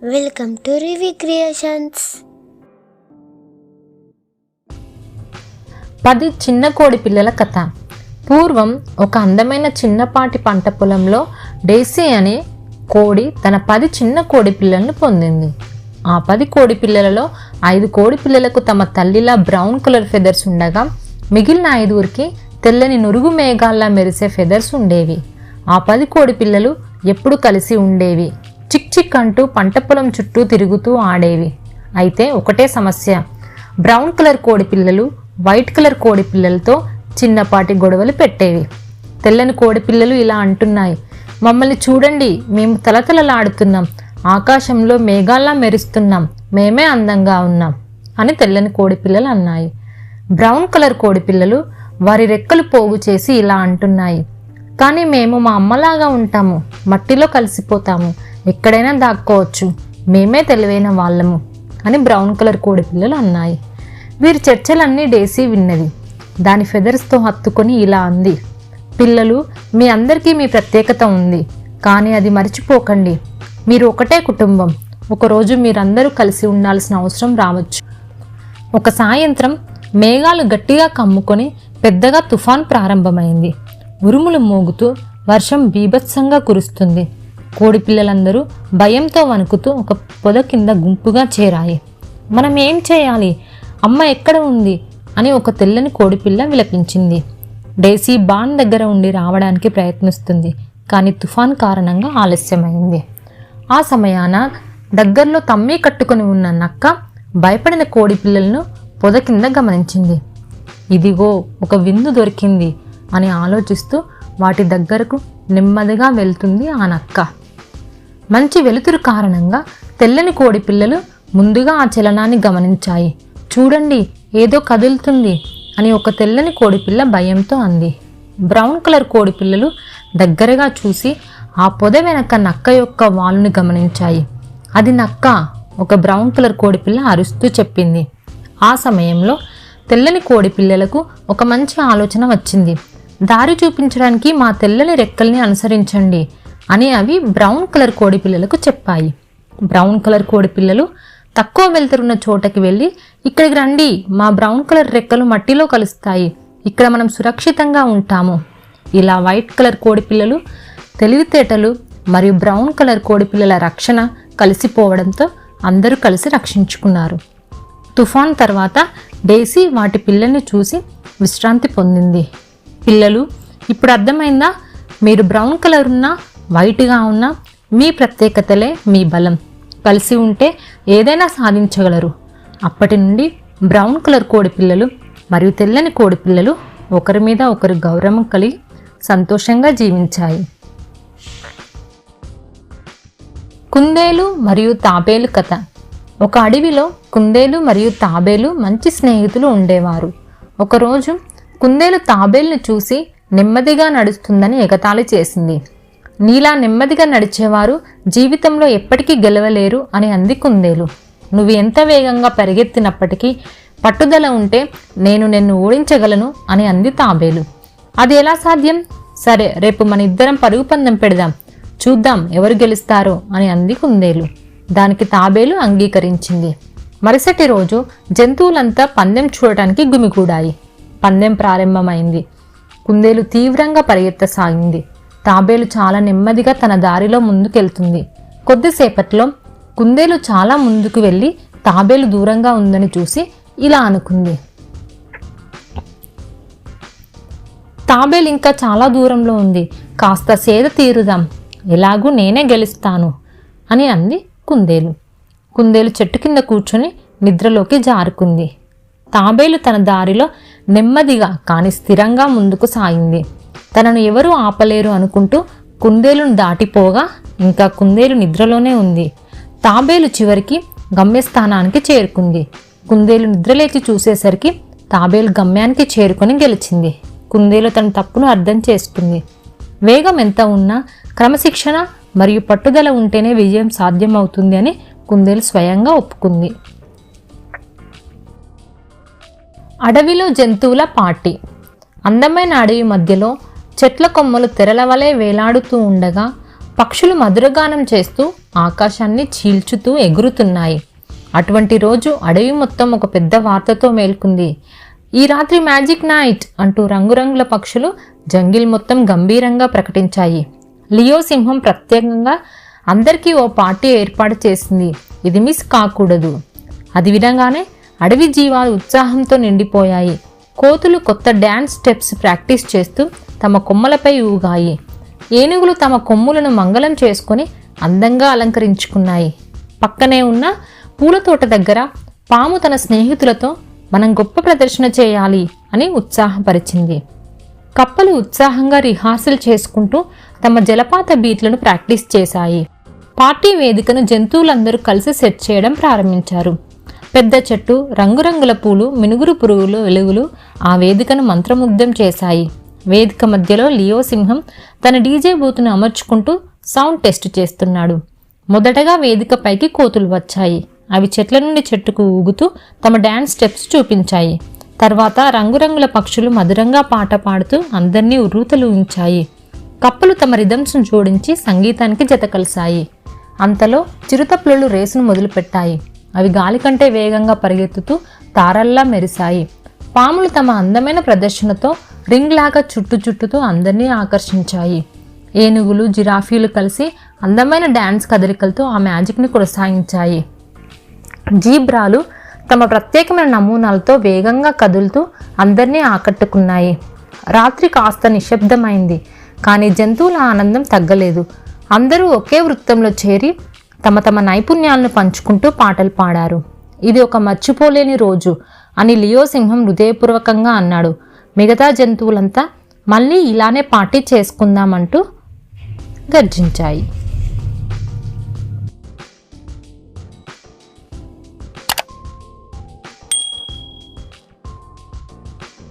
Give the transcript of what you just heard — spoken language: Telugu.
Welcome to Ravi creations. 10 చిన్న కోడి పిల్లల కథ. పూర్వం ఒక అందమైన చిన్నపాటి పంట పొలంలో డేసీ అనే కోడి తన 10 చిన్న కోడి పిల్లలను పొందింది. ఆ 10 కోడి పిల్లలలో 5 కోడి పిల్లలకు తమ తల్లిలా బ్రౌన్ కలర్ ఫెదర్స్ ఉండగా, మిగిలిన 5కి తెల్లని నురుగు మేఘాల్లా మెరిసే ఫెదర్స్ ఉండేవి. ఆ 10 కోడి పిల్లలు ఎప్పుడు కలిసి ఉండేవి. చిక్ చిక్ అంటూ పంట పొలం చుట్టూ తిరుగుతూ ఆడేవి. అయితే ఒకటే సమస్య. బ్రౌన్ కలర్ కోడి పిల్లలు వైట్ కలర్ కోడి పిల్లలతో చిన్నపాటి గొడవలు పెట్టేవి. తెల్లని కోడి పిల్లలు ఇలా అంటున్నాయి, మమ్మల్ని చూడండి, మేము తలతలలాడుతున్నాం, ఆకాశంలో మేఘాల్లా మెరుస్తున్నాం, మేమే అందంగా ఉన్నాం అని తెల్లని కోడి పిల్లలు అన్నాయి. బ్రౌన్ కలర్ కోడి పిల్లలు వారి రెక్కలు పోగు చేసి ఇలా అంటున్నాయి, కానీ మేము మా అమ్మలాగా ఉంటాము, మట్టిలో కలిసిపోతాము, ఎక్కడైనా దాక్కోవచ్చు, మేమే తెలివైన వాళ్ళము అని బ్రౌన్ కలర్ కోడి పిల్లలు అన్నాయి. వీరి చర్చలన్నీ డేసీ విన్నది. దాని ఫెదర్స్తో హత్తుకొని ఇలా అంది, పిల్లలు, మీ అందరికీ మీ ప్రత్యేకత ఉంది, కానీ అది మర్చిపోకండి. మీరు ఒకటే కుటుంబం. ఒకరోజు మీరందరూ కలిసి ఉండాల్సిన అవసరం రావచ్చు. ఒక సాయంత్రం మేఘాలు గట్టిగా కమ్ముకొని పెద్దగా తుఫాన్ ప్రారంభమైంది. ఉరుములు మోగుతూ వర్షం బీభత్సంగా కురుస్తుంది. కోడి పిల్లలందరూ భయంతో వణుకుతూ ఒక పొద కింద గుంపుగా చేరాయి. మనం ఏం చేయాలి? అమ్మ ఎక్కడ ఉంది అని ఒక తెల్లని కోడిపిల్ల విలపించింది. డేసీ బాన్ దగ్గర ఉండి రావడానికి ప్రయత్నిస్తుంది, కానీ తుఫాన్ కారణంగా ఆలస్యమైంది. ఆ సమయాన దగ్గరలో తమ్మి కట్టుకుని ఉన్న నక్క భయపడిన కోడి పిల్లలను పొద కింద గమనించింది. ఇదిగో ఒక విందు దొరికింది అని ఆలోచిస్తూ వాటి దగ్గరకు నెమ్మదిగా వెళ్తుంది ఆ నక్క. మంచి వెలుతురు కారణంగా తెల్లని కోడి పిల్లలు ముందుగా ఆ చలనాన్ని గమనించాయి. చూడండి, ఏదో కదులుతుంది అని ఒక తెల్లని కోడిపిల్ల భయంతో అంది. బ్రౌన్ కలర్ కోడి పిల్లలు దగ్గరగా చూసి ఆ పొద వెనక నక్క యొక్క వాలుని గమనించాయి. అది నక్క, ఒక బ్రౌన్ కలర్ కోడిపిల్ల అరుస్తూ చెప్పింది. ఆ సమయంలో తెల్లని కోడి పిల్లలకు ఒక మంచి ఆలోచన వచ్చింది. దారి చూపించడానికి మా తెల్లని రెక్కల్ని అనుసరించండి అని అవి బ్రౌన్ కలర్ కోడి పిల్లలకు చెప్పాయి. బ్రౌన్ కలర్ కోడి పిల్లలు తక్కువ వెలుతురున్న చోటకి వెళ్ళి, ఇక్కడికి రండి, మా బ్రౌన్ కలర్ రెక్కలు మట్టిలో కలుస్తాయి, ఇక్కడ మనం సురక్షితంగా ఉంటాము. ఇలా వైట్ కలర్ కోడి పిల్లలు తెలివితేటలు మరియు బ్రౌన్ కలర్ కోడి పిల్లల రక్షణ కలిసిపోవడంతో అందరూ కలిసి రక్షించుకున్నారు. తుఫాన్ తర్వాత డేసీ వాటి పిల్లల్ని చూసి విశ్రాంతి పొందింది. పిల్లలు, ఇప్పుడు అర్థమైందా? మీరు బ్రౌన్ కలర్ ఉన్నా వైట్గా ఉన్నా మీ ప్రత్యేకతలే మీ బలం. కలిసి ఉంటే ఏదైనా సాధించగలరు. అప్పటి నుండి బ్రౌన్ కలర్ కోడి పిల్లలు మరియు తెల్లని కోడి పిల్లలు ఒకరి మీద ఒకరు గౌరవం కలిగి సంతోషంగా జీవించాయి. కుందేలు మరియు తాబేలు కథ. ఒక అడవిలో కుందేలు మరియు తాబేలు మంచి స్నేహితులు ఉండేవారు. ఒకరోజు కుందేలు తాబేలును చూసి నెమ్మదిగా నడుస్తుందని ఎగతాళి చేసింది. నీలా నెమ్మదిగా నడిచేవారు జీవితంలో ఎప్పటికీ గెలవలేరు అని అంది కుందేలు. నువ్వు ఎంత వేగంగా పరిగెత్తినప్పటికీ పట్టుదల ఉంటే నేను నిన్ను ఓడించగలను అని అంది తాబేలు. అది ఎలా సాధ్యం? సరే, రేపు మన ఇద్దరం పరుగు పందెం పెడదాం, చూద్దాం ఎవరు గెలుస్తారో అని అంది కుందేలు. దానికి తాబేలు అంగీకరించింది. మరుసటి రోజు జంతువులంతా పందెం చూడటానికి గుమిగూడాయి. పందెం ప్రారంభమైంది. కుందేలు తీవ్రంగా పరిగెత్తసాగింది. తాబేలు చాలా నెమ్మదిగా తన దారిలో ముందుకెళ్తుంది. కొద్దిసేపట్లో కుందేలు చాలా ముందుకు వెళ్ళి తాబేలు దూరంగా ఉందని చూసి ఇలా అనుకుంది, తాబేలు ఇంకా చాలా దూరంలో ఉంది, కాస్త సేద తీరుదాం, ఎలాగూ నేనే గెలుస్తాను అని అంది కుందేలు. కుందేలు చెట్టు కింద కూర్చొని నిద్రలోకి జారుకుంది. తాబేలు తన దారిలో నెమ్మదిగా కానీ స్థిరంగా ముందుకు సాగింది. తనను ఎవరూ ఆపలేరు అనుకుంటూ కుందేలును దాటిపోగా ఇంకా కుందేలు నిద్రలోనే ఉంది. తాబేలు చివరికి గమ్యస్థానానికి చేరుకుంది. కుందేలు నిద్రలేచి చూసేసరికి తాబేలు గమ్యానికి చేరుకొని గెలిచింది. కుందేలు తన తప్పును అర్థం చేసుకుంది. వేగం ఎంత ఉన్నా క్రమశిక్షణ మరియు పట్టుదల ఉంటేనే విజయం సాధ్యమవుతుంది అని కుందేలు స్వయంగా ఒప్పుకుంది. అడవిలో జంతువుల పార్టీ. అందమైన అడవి మధ్యలో చెట్ల కొమ్మలు తెరల వలె వేలాడుతూ ఉండగా పక్షులు మధురగానం చేస్తూ ఆకాశాన్ని చీల్చుతూ ఎగురుతున్నాయి. అటువంటి రోజు అడవి మొత్తం ఒక పెద్ద వార్తతో మేల్కొంది. ఈ రాత్రి మ్యాజిక్ నైట్ అంటూ రంగురంగుల పక్షులు జంగిల్ మొత్తం గంభీరంగా ప్రకటించాయి. లియో సింహం ప్రత్యేకంగా అందరికీ ఓ పార్టీ ఏర్పాటు చేసింది. ఇది మిస్ కాకూడదు. అది వినగానే అడవి జీవాలు ఉత్సాహంతో నిండిపోయాయి. కోతులు కొత్త డ్యాన్స్ స్టెప్స్ ప్రాక్టీస్ చేస్తూ తమ కొమ్మలపై ఊగాయి. ఏనుగులు తమ కొమ్ములను మంగళం చేసుకొని అందంగా అలంకరించుకున్నాయి. పక్కనే ఉన్న పూల తోట దగ్గర పాము తన స్నేహితులతో మనం గొప్ప ప్రదర్శన చేయాలి అని ఉత్సాహపరిచింది. కప్పలు ఉత్సాహంగా రిహార్సల్ చేసుకుంటూ తమ జలపాత బీట్లను ప్రాక్టీస్ చేశాయి. పార్టీ వేదికను జంతువులందరూ కలిసి సెట్ చేయడం ప్రారంభించారు. పెద్ద చెట్టు, రంగురంగుల పూలు, మినుగురు పురుగులు వెలుగులు ఆ వేదికను మంత్రముగ్ధం చేశాయి. వేదిక మధ్యలో లియో సింహం తన డీజే బూత్ను అమర్చుకుంటూ సౌండ్ టెస్ట్ చేస్తున్నాడు. మొదటగా వేదిక పైకి కోతులు వచ్చాయి. అవి చెట్ల నుండి చెట్టుకు ఊగుతూ తమ డ్యాన్స్ స్టెప్స్ చూపించాయి. తర్వాత రంగురంగుల పక్షులు మధురంగా పాట పాడుతూ అందరినీ ఉర్రూతలూయించాయి. కప్పలు తమ రిథమ్స్ను జోడించి సంగీతానికి జత కలిశాయి. అంతలో చిరుతపులులు రేసును మొదలుపెట్టాయి. అవి గాలి కంటే వేగంగా పరిగెత్తుతూ తారల్లా మెరిశాయి. పాములు తమ అందమైన ప్రదర్శనతో రింగ్ లాగా చుట్టుతూ అందరినీ ఆకర్షించాయి. ఏనుగులు, జిరాఫీలు కలిసి అందమైన డ్యాన్స్ కదలికలతో ఆ మ్యాజిక్ని కొనసాగించాయి. జీబ్రాలు తమ ప్రత్యేకమైన నమూనాలతో వేగంగా కదులుతూ అందరినీ ఆకట్టుకున్నాయి. రాత్రి కాస్త నిశ్శబ్దమైంది, కానీ జంతువుల ఆనందం తగ్గలేదు. అందరూ ఒకే వృత్తంలో చేరి తమ తమ నైపుణ్యాలను పంచుకుంటూ పాటలు పాడారు. ఇది ఒక మర్చిపోలేని రోజు అని లియో సింహం హృదయపూర్వకంగా అన్నాడు. మిగతా జంతువులంతా మళ్ళీ ఇలానే పార్టీ చేసుకుందామంటూ గర్జించాయి.